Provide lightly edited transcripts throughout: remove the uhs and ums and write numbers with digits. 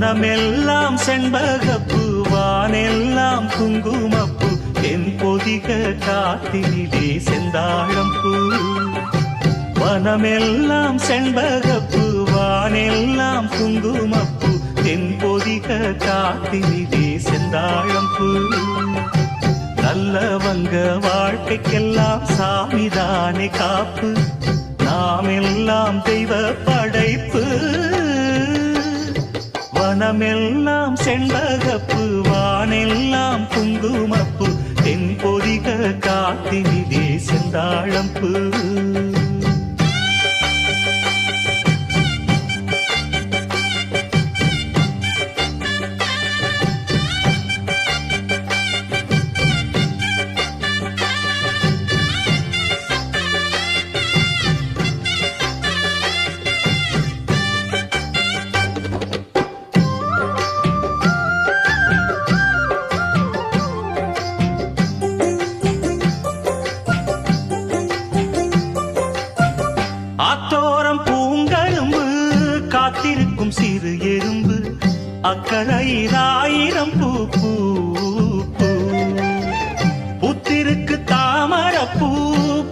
வனமெல்லாம் செண்பகப்பூ வானெல்லாம் குங்குமப்பூ தென் பொதிக காத்தினிலே செந்தாழம்பூ வனமெல்லாம் செண்பகப்பூ வானெல்லாம் குங்குமப்பூ தென் பொதிக காத்தினிலே செந்தாழம்பூ நல்லவங்க வாழ்க்கைக்கெல்லாம் சாமிதானே காப்பு நாம் எல்லாம் தெய்வ படைப்பு வனமெல்லாம் செண்பகப்பூ வானெல்லாம் குங்குமப்பூ தென் பொதிக காத்தினிலே செந்தாழம்பூ ஆத்தோரம் பூங்கரும்பு காத்திருக்கும் சிறு எறும்பு அக்கறையில் ஆயிரம் பூ பூ புத்திருக்கு தாமரப்பூ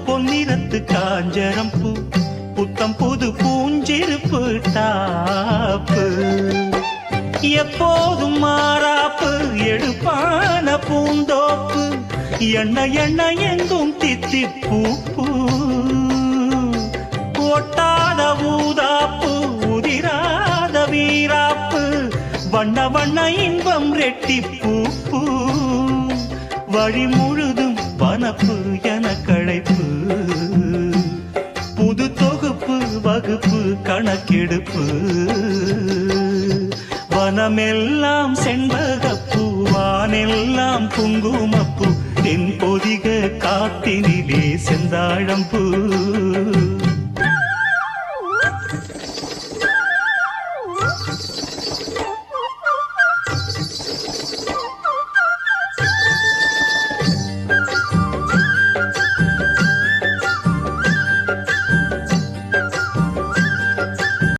பொன்னிறத்து காஞ்சரம் பூ புத்தம் புது பூஞ்சிருப்பு டாப்பு எப்போதும் மாறாப்பு எடுப்பான பூந்தோப்பு எண்ண எண்ண எங்கும் தித்திப்பூ பூ ஒட்டாத ஊதாப்பு உதிராத வீராப்பு வண்ண வண்ண இன்பம் ரெட்டிப்பூ பூ வழி முழுதும் வனப்பு என களைப்பு புது தொகுப்பு வகுப்பு கணக்கெடுப்பு வனமெல்லாம் செண்பகப்பூ வானெல்லாம் குங்குமப்பூ தென் பொதிக காத்தினிலே செந்தாழம்பூ